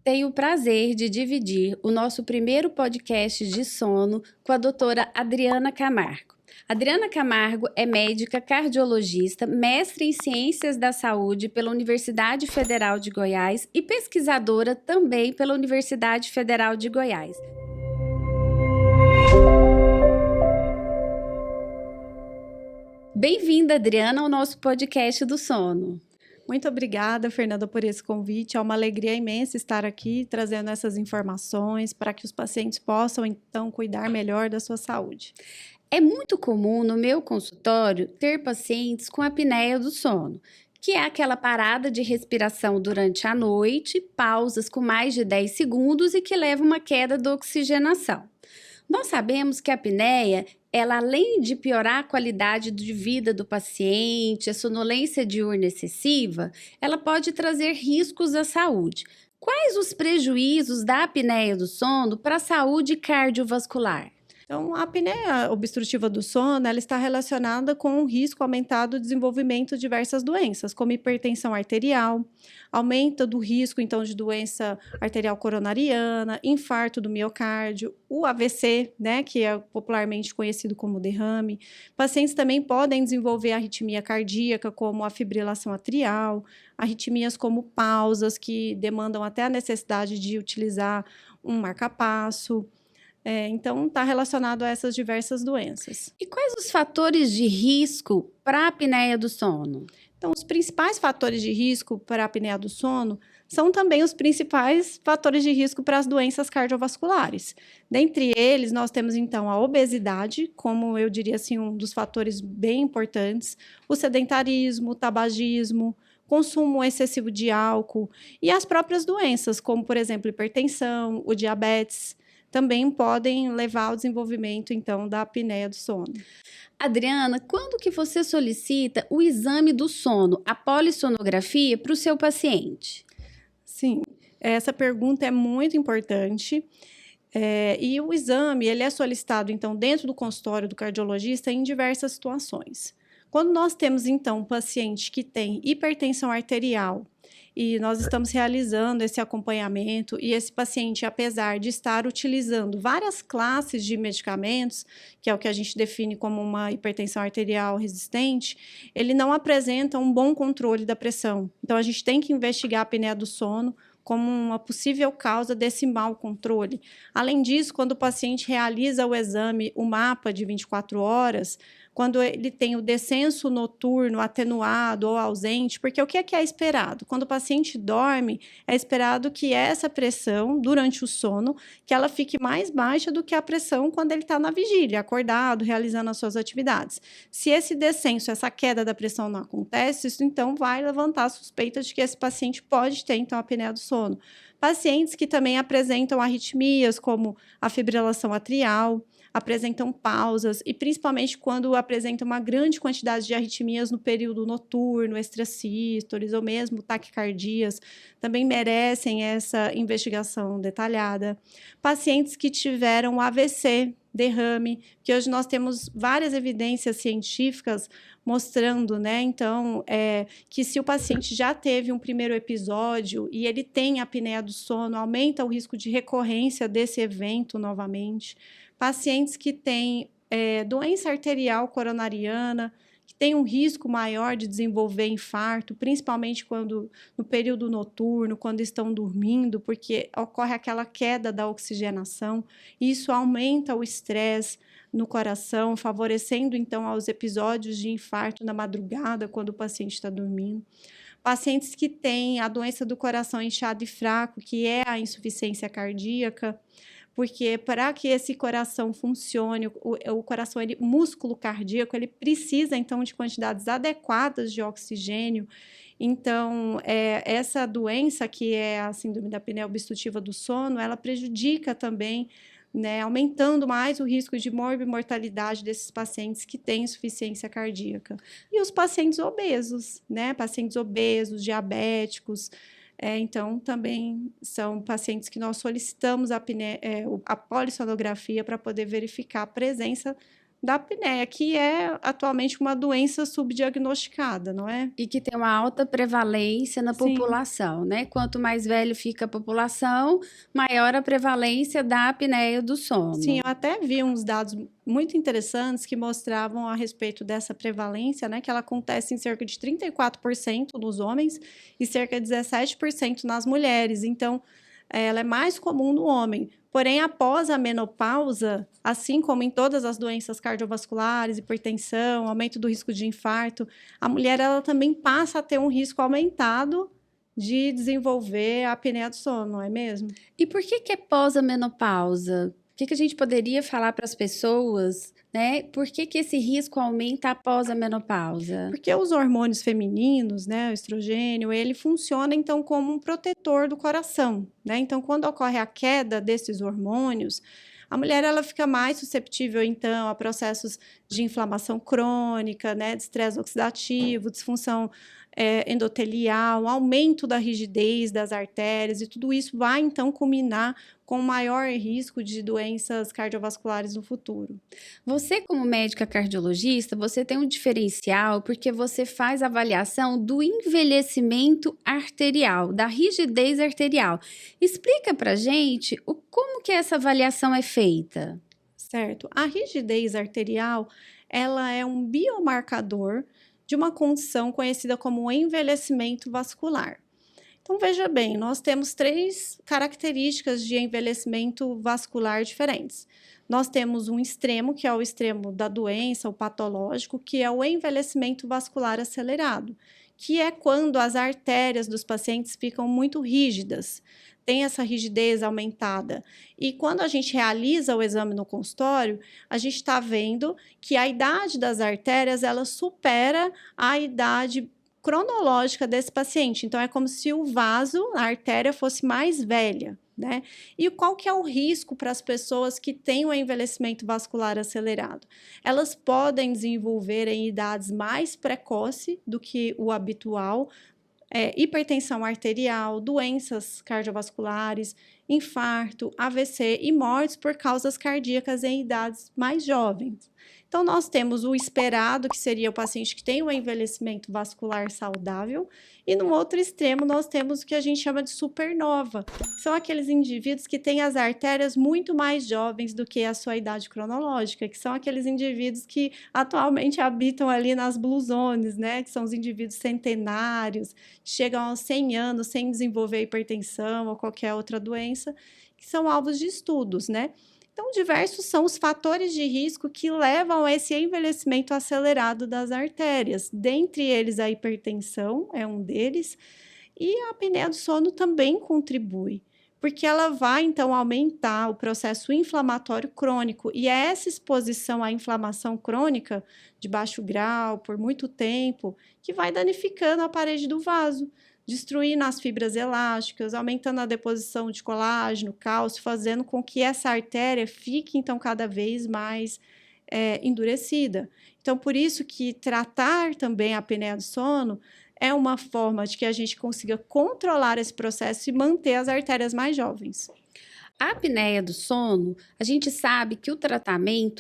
Tenho o prazer de dividir o nosso primeiro podcast de sono com a doutora Adriana Camargo. Adriana Camargo é médica cardiologista, mestre em Ciências da Saúde pela Universidade Federal de Goiás e pesquisadora também pela Universidade Federal de Goiás. Bem-vinda, Adriana, ao nosso podcast do sono. Muito obrigada, Fernanda, por esse convite. É uma alegria imensa estar aqui trazendo essas informações para que os pacientes possam, então, cuidar melhor da sua saúde. É muito comum no meu consultório ter pacientes com apneia do sono, que é aquela parada de respiração durante a noite, pausas com mais de 10 segundos e que leva uma queda da oxigenação. Nós sabemos que a apneia, ela além de piorar a qualidade de vida do paciente, a sonolência diurna excessiva, ela pode trazer riscos à saúde. Quais os prejuízos da apneia do sono para a saúde cardiovascular? Então, a apneia obstrutiva do sono, ela está relacionada com o risco aumentado do desenvolvimento de diversas doenças, como hipertensão arterial, aumento do risco, então, de doença arterial coronariana, infarto do miocárdio, o AVC, né, que é popularmente conhecido como derrame. Pacientes também podem desenvolver arritmia cardíaca, como a fibrilação atrial, arritmias como pausas, que demandam até a necessidade de utilizar um marca-passo. Então, está relacionado a essas diversas doenças. E quais os fatores de risco para a apneia do sono? Então, os principais fatores de risco para a apneia do sono são também os principais fatores de risco para as doenças cardiovasculares. Dentre eles, nós temos, então, a obesidade, como eu diria assim, um dos fatores bem importantes, o sedentarismo, o tabagismo, consumo excessivo de álcool e as próprias doenças, como, por exemplo, hipertensão, o diabetes, também podem levar ao desenvolvimento, então, da apneia do sono. Adriana, quando que você solicita o exame do sono, a polissonografia, para o seu paciente? Sim, essa pergunta é muito importante. E o exame, ele é solicitado, então, dentro do consultório do cardiologista em diversas situações. Quando nós temos, então, um paciente que tem hipertensão arterial, e nós estamos realizando esse acompanhamento, e esse paciente, apesar de estar utilizando várias classes de medicamentos, que é o que a gente define como uma hipertensão arterial resistente, ele não apresenta um bom controle da pressão. Então, a gente tem que investigar a apneia do sono como uma possível causa desse mau controle. Além disso, quando o paciente realiza o exame, o mapa de 24 horas, quando ele tem o descenso noturno atenuado ou ausente, porque o que é esperado? Quando o paciente dorme, é esperado que essa pressão, durante o sono, que ela fique mais baixa do que a pressão quando ele está na vigília, acordado, realizando as suas atividades. Se esse descenso, essa queda da pressão não acontece, isso então vai levantar a suspeita de que esse paciente pode ter, então, a apneia do sono. Pacientes que também apresentam arritmias, como a fibrilação atrial, apresentam pausas e principalmente quando apresentam uma grande quantidade de arritmias no período noturno, extrasístoles ou mesmo taquicardias, também merecem essa investigação detalhada. Pacientes que tiveram AVC, derrame, que hoje nós temos várias evidências científicas mostrando, né, então, que se o paciente já teve um primeiro episódio e ele tem apneia do sono, aumenta o risco de recorrência desse evento novamente. Pacientes que têm doença arterial coronariana, que têm um risco maior de desenvolver infarto, principalmente quando no período noturno, quando estão dormindo, porque ocorre aquela queda da oxigenação, e isso aumenta o estresse no coração, favorecendo então aos episódios de infarto na madrugada, quando o paciente está dormindo. Pacientes que têm a doença do coração inchado e fraco, que é a insuficiência cardíaca, porque para que esse coração funcione, o coração, o músculo cardíaco, ele precisa, então, de quantidades adequadas de oxigênio. Então, essa doença, que é a síndrome da apneia obstrutiva do sono, ela prejudica também, né, aumentando mais o risco de morbimortalidade desses pacientes que têm insuficiência cardíaca. E os pacientes obesos, né, pacientes obesos, diabéticos, então, também são pacientes que nós solicitamos a polissonografia para poder verificar a presença da apneia, que é atualmente uma doença subdiagnosticada, não é? E que tem uma alta prevalência na Sim. população, né? Quanto mais velho fica a população, maior a prevalência da apneia do Sim, sono. eu até vi uns dados muito interessantes que mostravam a respeito dessa prevalência, né, que ela acontece em cerca de 34% nos homens e cerca de 17% nas mulheres. Então, ela é mais comum no homem. Porém, após a menopausa, assim como em todas as doenças cardiovasculares, hipertensão, aumento do risco de infarto, a mulher ela também passa a ter um risco aumentado de desenvolver a apneia do sono, não é mesmo? E por que é pós a menopausa? O que a gente poderia falar para as pessoas, né? Por que esse risco aumenta após a menopausa? Porque os hormônios femininos, né, o estrogênio, ele funciona então como um protetor do coração, né? Então, quando ocorre a queda desses hormônios, a mulher ela fica mais susceptível então a processos de inflamação crônica, né, de estresse oxidativo, disfunção endotelial, um aumento da rigidez das artérias e tudo isso vai então culminar com maior risco de doenças cardiovasculares no futuro. Você, como médica cardiologista, você tem um diferencial porque você faz avaliação do envelhecimento arterial, da rigidez arterial. Explica pra gente como que essa avaliação é feita. Certo. A rigidez arterial, ela é um biomarcador de uma condição conhecida como envelhecimento vascular. Então, veja bem, nós temos três características de envelhecimento vascular diferentes. Nós temos um extremo, que é o extremo da doença, o patológico, que é o envelhecimento vascular acelerado, que é quando as artérias dos pacientes ficam muito rígidas, tem essa rigidez aumentada. E quando a gente realiza o exame no consultório, a gente está vendo que a idade das artérias ela supera a idade cronológica desse paciente. Então, é como se o vaso, a artéria, fosse mais velha, né? E qual que é o risco para as pessoas que têm o envelhecimento vascular acelerado? Elas podem desenvolver em idades mais precoces do que o habitual, hipertensão arterial, doenças cardiovasculares, infarto, AVC e mortes por causas cardíacas em idades mais jovens. Então, nós temos o esperado, que seria o paciente que tem um envelhecimento vascular saudável, e no outro extremo nós temos o que a gente chama de supernova. São aqueles indivíduos que têm as artérias muito mais jovens do que a sua idade cronológica, que são aqueles indivíduos que atualmente habitam ali nas blue zones, né? Que são os indivíduos centenários, chegam aos 100 anos sem desenvolver hipertensão ou qualquer outra doença, que são alvos de estudos, né? Então, diversos são os fatores de risco que levam a esse envelhecimento acelerado das artérias. Dentre eles, a hipertensão é um deles, e a apneia do sono também contribui, porque ela vai, então, aumentar o processo inflamatório crônico, e é essa exposição à inflamação crônica de baixo grau, por muito tempo, que vai danificando a parede do vaso, destruindo as fibras elásticas, aumentando a deposição de colágeno, cálcio, fazendo com que essa artéria fique, então, cada vez mais endurecida. Então, por isso que tratar também a apneia do sono é uma forma de que a gente consiga controlar esse processo e manter as artérias mais jovens. A apneia do sono, a gente sabe que o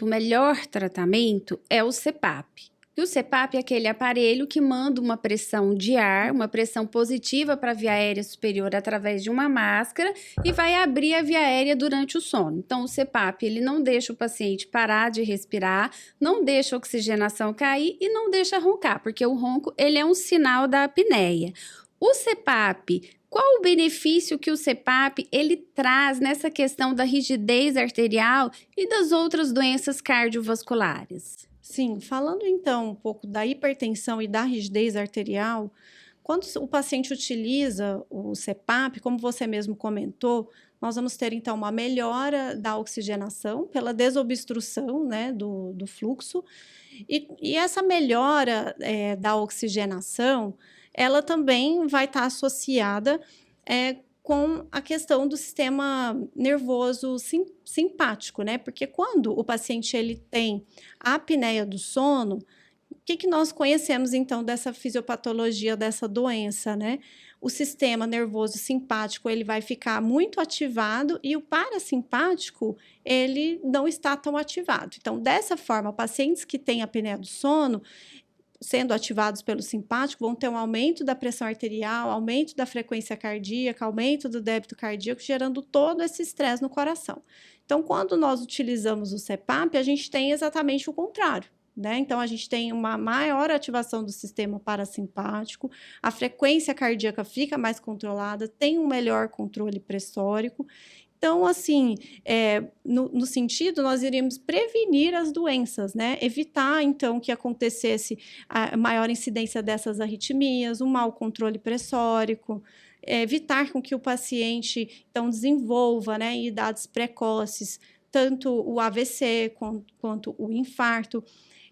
melhor tratamento é o CPAP. E o CPAP é aquele aparelho que manda uma pressão de ar, uma pressão positiva para a via aérea superior através de uma máscara e vai abrir a via aérea durante o sono. Então, o CPAP, ele não deixa o paciente parar de respirar, não deixa a oxigenação cair e não deixa roncar, porque o ronco, ele é um sinal da apneia. O CPAP, qual o benefício que o CPAP ele traz nessa questão da rigidez arterial e das outras doenças cardiovasculares? Sim, falando então um pouco da hipertensão e da rigidez arterial, quando o paciente utiliza o CPAP, como você mesmo comentou, nós vamos ter então uma melhora da oxigenação pela desobstrução, né, do fluxo, e essa melhora da oxigenação, ela também vai estar associada com a questão do sistema nervoso simpático, né? Porque quando o paciente ele tem a apneia do sono, o que nós conhecemos então dessa fisiopatologia dessa doença, né? o sistema nervoso simpático ele vai ficar muito ativado e o parasimpático ele não está tão ativado. Então, dessa forma, pacientes que têm apneia do sono, sendo ativados pelo simpático, vão ter um aumento da pressão arterial, aumento da frequência cardíaca, aumento do débito cardíaco, gerando todo esse estresse no coração. Então, quando nós utilizamos o CPAP, a gente tem exatamente o contrário. Né? Então, a gente tem uma maior ativação do sistema parasimpático, a frequência cardíaca fica mais controlada, tem um melhor controle pressórico. Então, assim, no sentido, nós iríamos prevenir as doenças, né? Evitar, então, que acontecesse a maior incidência dessas arritmias, um mau controle pressórico, evitar com que o paciente, então, desenvolva, né, em idades precoces, tanto o AVC quanto o infarto.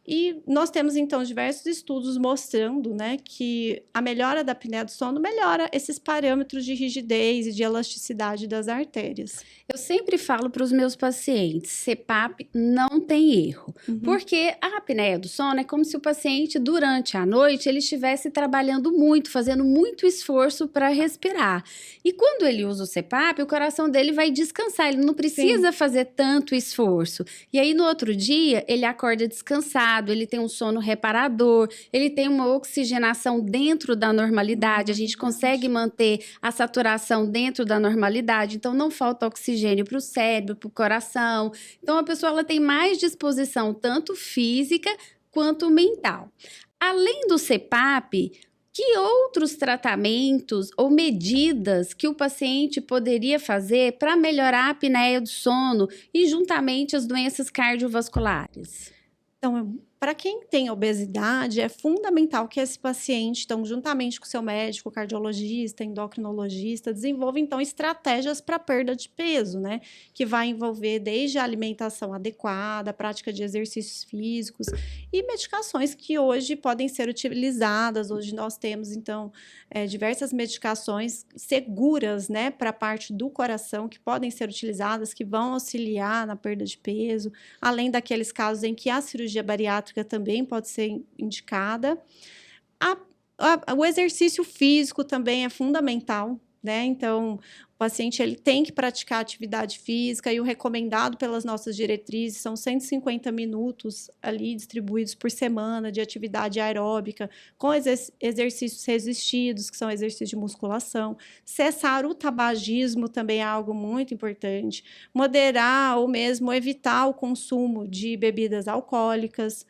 E nós temos, então, diversos estudos mostrando, né, que a melhora da apneia do sono melhora esses parâmetros de rigidez e de elasticidade das artérias. Eu sempre falo para os meus pacientes, CPAP não tem erro, porque a apneia do sono é como se o paciente, durante a noite, ele estivesse trabalhando muito, fazendo muito esforço para respirar. E quando ele usa o CPAP, o coração dele vai descansar, ele não precisa fazer tanto esforço. E aí, no outro dia, ele acorda descansado, ele tem um sono reparador, ele tem uma oxigenação dentro da normalidade, a gente consegue manter a saturação dentro da normalidade, então não falta oxigênio para o cérebro, para o coração. Então, a pessoa ela tem mais disposição, tanto física quanto mental. Além do CPAP, que outros tratamentos ou medidas que o paciente poderia fazer para melhorar a apneia do sono e, juntamente, as doenças cardiovasculares? Então, para quem tem obesidade, é fundamental que esse paciente, então, juntamente com o seu médico, cardiologista, endocrinologista, desenvolva, então, estratégias para perda de peso, né? Que vai envolver desde a alimentação adequada, a prática de exercícios físicos e medicações que hoje podem ser utilizadas. Hoje nós temos, então, diversas medicações seguras, né? Para a parte do coração, que podem ser utilizadas, que vão auxiliar na perda de peso, além daqueles casos em que a cirurgia bariátrica também pode ser indicada. O exercício físico também é fundamental, né? Então, o paciente ele tem que praticar atividade física e o recomendado pelas nossas diretrizes são 150 minutos ali distribuídos por semana de atividade aeróbica com exercícios resistidos, que são exercícios de musculação. Cessar o tabagismo também é algo muito importante. Moderar ou mesmo evitar o consumo de bebidas alcoólicas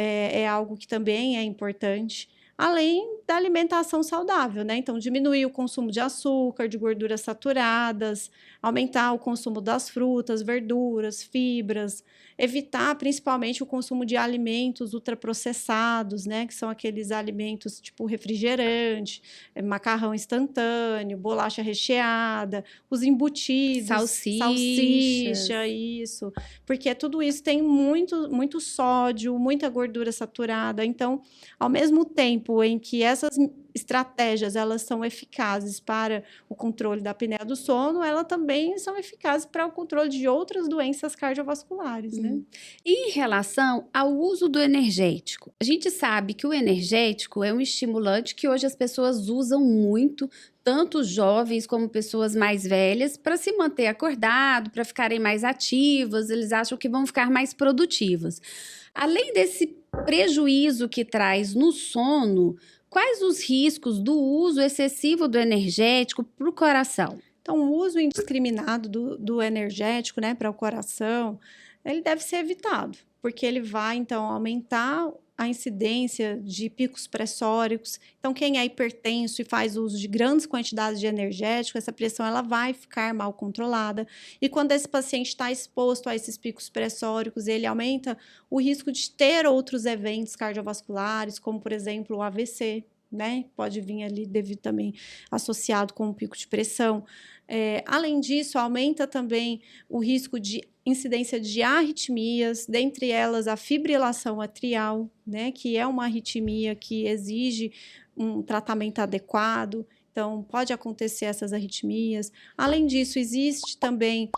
é algo que também é importante. Além da alimentação saudável, né? Então, diminuir o consumo de açúcar, de gorduras saturadas, aumentar o consumo das frutas, verduras, fibras, evitar principalmente o consumo de alimentos ultraprocessados, né? Que são aqueles alimentos tipo refrigerante, macarrão instantâneo, bolacha recheada, os embutidos, salsicha, isso. Porque tudo isso tem muito sódio, muita gordura saturada. Então, ao mesmo tempo em que essas estratégias elas são eficazes para o controle da apneia do sono, elas também são eficazes para o controle de outras doenças cardiovasculares, né? Em relação ao uso do energético, a gente sabe que o energético é um estimulante que hoje as pessoas usam muito, tanto jovens como pessoas mais velhas, para se manter acordado, para ficarem mais ativas, eles acham que vão ficar mais produtivas. Além desse prejuízo que traz no sono, quais os riscos do uso excessivo do energético para o coração? Então, o uso indiscriminado do energético, né, para o coração, ele deve ser evitado, porque ele vai, então, aumentar a incidência de picos pressóricos. Então, quem é hipertenso e faz uso de grandes quantidades de energético, essa pressão ela vai ficar mal controlada. E quando esse paciente está exposto a esses picos pressóricos, ele aumenta o risco de ter outros eventos cardiovasculares, como, por exemplo, o AVC, né? Pode vir ali devido também associado com um pico de pressão. Além disso, aumenta também o risco de incidência de arritmias, dentre elas a fibrilação atrial, né, que é uma arritmia que exige um tratamento adequado, então pode acontecer essas arritmias. Além disso, existe também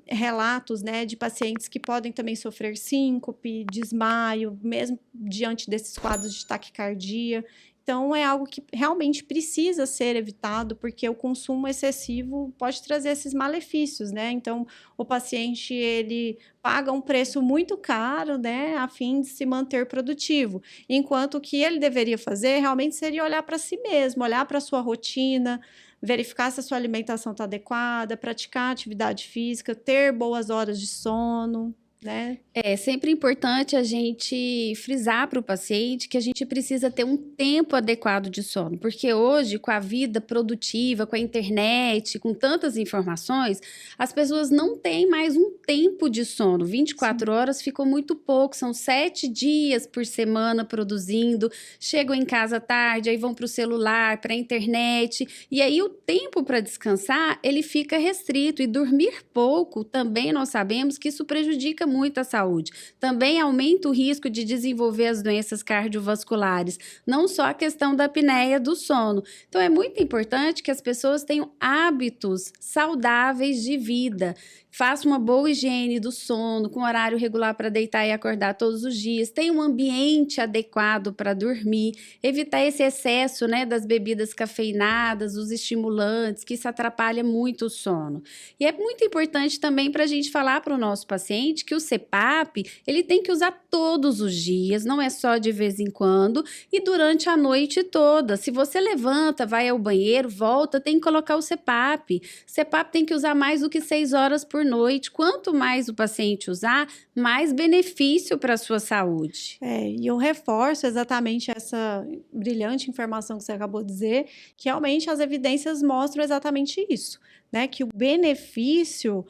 relatos, né, de pacientes que podem também sofrer síncope, desmaio, mesmo diante desses quadros de taquicardia. Então, é algo que realmente precisa ser evitado, porque o consumo excessivo pode trazer esses malefícios, né? Então, o paciente, ele paga um preço muito caro, né, a fim de se manter produtivo, enquanto o que ele deveria fazer realmente seria olhar para si mesmo, olhar para a sua rotina, verificar se a sua alimentação está adequada, praticar atividade física, ter boas horas de sono, né? É sempre importante a gente frisar para o paciente que a gente precisa ter um tempo adequado de sono, porque hoje, com a vida produtiva, com a internet, com tantas informações, as pessoas não têm mais um tempo de sono. 24 Sim. horas ficou muito pouco, são 7 dias por semana produzindo, chegam em casa tarde, aí vão para o celular, para a internet, e aí o tempo para descansar, ele fica restrito, e dormir pouco, também nós sabemos que isso prejudica muito a saúde. Também aumenta o risco de desenvolver as doenças cardiovasculares, não só a questão da apneia do sono. Então, é muito importante que as pessoas tenham hábitos saudáveis de vida. Faça uma boa higiene do sono, com horário regular para deitar e acordar todos os dias. Tenha um ambiente adequado para dormir. Evitar esse excesso, né, das bebidas cafeinadas, os estimulantes, que isso atrapalha muito o sono. E é muito importante também para a gente falar para o nosso paciente que o CPAP, ele tem que usar todos os dias, não é só de vez em quando, e durante a noite toda. Se você levanta, vai ao banheiro, volta, tem que colocar o CPAP. CPAP tem que usar mais do que 6 horas por noite. Quanto mais o paciente usar, mais benefício para a sua saúde. E eu reforço exatamente essa brilhante informação que você acabou de dizer, que realmente as evidências mostram exatamente isso, né? Que o benefício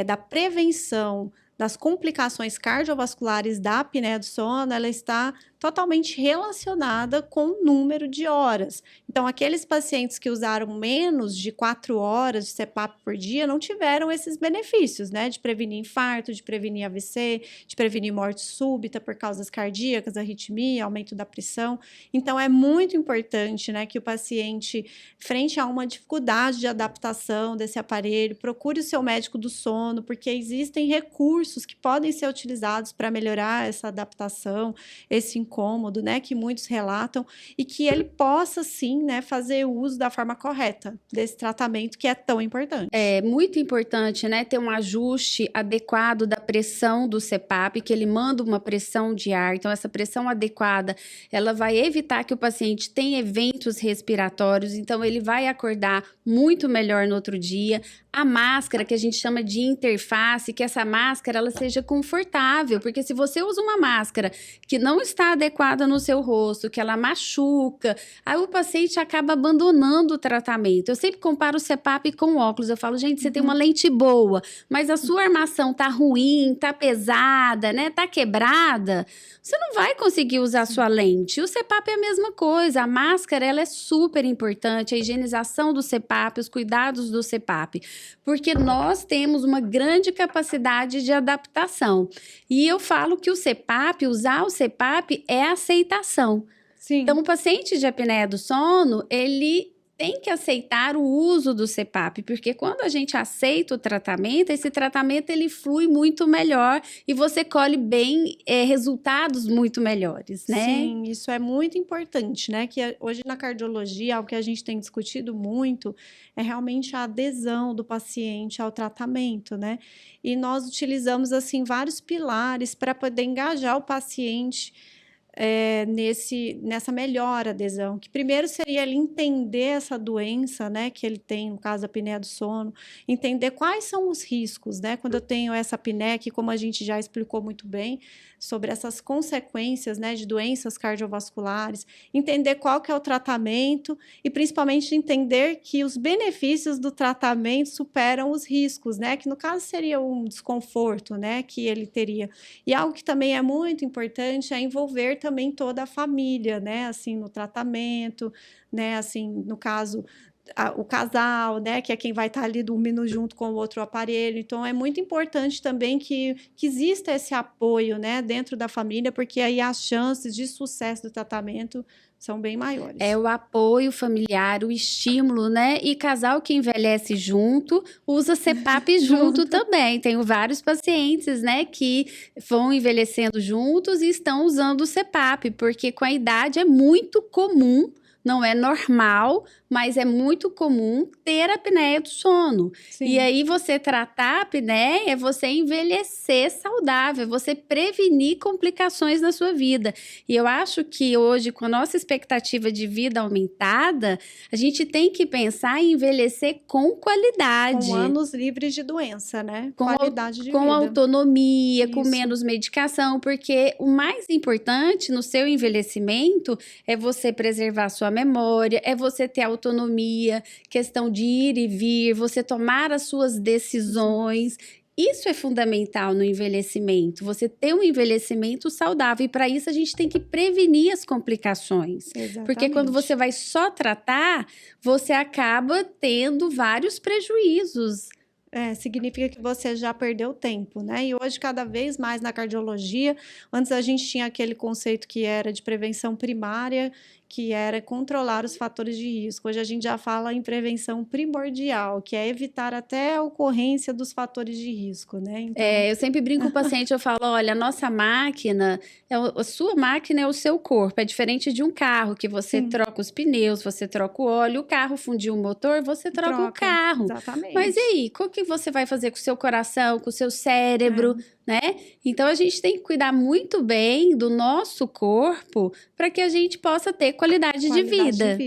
da prevenção das complicações cardiovasculares da apneia do sono, ela está totalmente relacionada com o número de horas. Então, aqueles pacientes que usaram menos de 4 horas de CPAP por dia não tiveram esses benefícios, né? De prevenir infarto, de prevenir AVC, de prevenir morte súbita por causas cardíacas, arritmia, aumento da pressão. Então, é muito importante, né, que o paciente, frente a uma dificuldade de adaptação desse aparelho, procure o seu médico do sono, porque existem recursos que podem ser utilizados para melhorar essa adaptação, esse incômodo, né, que muitos relatam, e que ele possa, sim, né, fazer uso da forma correta desse tratamento que é tão importante. É muito importante, né, ter um ajuste adequado da pressão do CPAP, que ele manda uma pressão de ar. Então, essa pressão adequada, ela vai evitar que o paciente tenha eventos respiratórios, então ele vai acordar muito melhor no outro dia. A máscara, que a gente chama de interface, que essa máscara, ela seja confortável, porque se você usa uma máscara que não está adequada no seu rosto, que ela machuca, aí o paciente acaba abandonando o tratamento. Eu sempre comparo o CPAP com óculos. Eu falo, gente, você tem uma lente boa, mas a sua armação tá ruim, tá pesada, né, tá quebrada, você não vai conseguir usar a sua lente. O CPAP é a mesma coisa. A máscara, ela é super importante, a higienização do CPAP, os cuidados do CPAP, porque nós temos uma grande capacidade de adaptação. E eu falo que o CPAP, usar o CPAP é aceitação. Sim. Então, o paciente de apneia do sono, ele tem que aceitar o uso do CPAP, porque quando a gente aceita o tratamento, esse tratamento ele flui muito melhor e você colhe bem resultados muito melhores, né? Sim, isso é muito importante, né? Que hoje na cardiologia, algo que a gente tem discutido muito é realmente a adesão do paciente ao tratamento, né? E nós utilizamos, assim, vários pilares para poder engajar o paciente nessa melhor adesão, que primeiro seria ele entender essa doença, né, que ele tem, no caso da apneia do sono, entender quais são os riscos, né, quando eu tenho essa apneia, que como a gente já explicou muito bem, sobre essas consequências, né, de doenças cardiovasculares, entender qual que é o tratamento e principalmente entender que os benefícios do tratamento superam os riscos, né, que no caso seria um desconforto, né, que ele teria. E algo que também é muito importante é envolver também toda a família, né, assim, no tratamento, né, assim, no caso, o casal, né, que é quem vai estar ali dormindo junto com o outro aparelho. Então, é muito importante também que exista esse apoio, né, dentro da família, porque aí as chances de sucesso do tratamento são bem maiores. É o apoio familiar, o estímulo, né? E casal que envelhece junto, usa CPAP junto também. Tenho vários pacientes, né, que vão envelhecendo juntos e estão usando o CPAP, porque com a idade é muito comum, não é normal, mas é muito comum ter apneia do sono. Sim. E aí, você tratar a apneia é você envelhecer saudável, é você prevenir complicações na sua vida. E eu acho que hoje, com a nossa expectativa de vida aumentada, a gente tem que pensar em envelhecer com qualidade. Com anos livres de doença, né? Com Qualidade de com vida. autonomia, com Isso. menos medicação, porque o mais importante no seu envelhecimento é você preservar sua memória, é você ter autonomia, questão de ir e vir, você tomar as suas decisões. Isso é fundamental no envelhecimento, você ter um envelhecimento saudável. E para isso a gente tem que prevenir as complicações. Exatamente. Porque quando você vai só tratar, você acaba tendo vários prejuízos. Significa que você já perdeu tempo, né? E hoje, cada vez mais na cardiologia, antes a gente tinha aquele conceito que era de prevenção primária, que era controlar os fatores de risco. Hoje a gente já fala em prevenção primordial, que é evitar até a ocorrência dos fatores de risco, né? Então... eu sempre brinco com o paciente, eu falo, olha, a nossa máquina, a sua máquina é o seu corpo, é diferente de um carro, que você troca os pneus, você troca o óleo, o carro fundiu o motor, você troca o carro. Exatamente. Mas e aí, o que você vai fazer com o seu coração, com o seu cérebro, né? Então, a gente tem que cuidar muito bem do nosso corpo para que a gente possa ter qualidade de vida.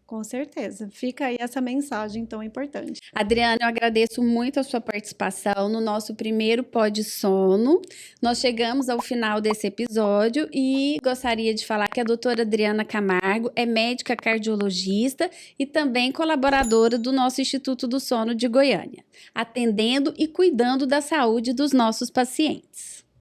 Com certeza. Fica aí essa mensagem tão importante. Adriana, eu agradeço muito a sua participação no nosso primeiro Pod Sono. Nós chegamos ao final desse episódio e gostaria de falar que a doutora Adriana Camargo é médica cardiologista e também colaboradora do nosso Instituto do Sono de Goiânia, atendendo e cuidando da saúde dos nossos pacientes.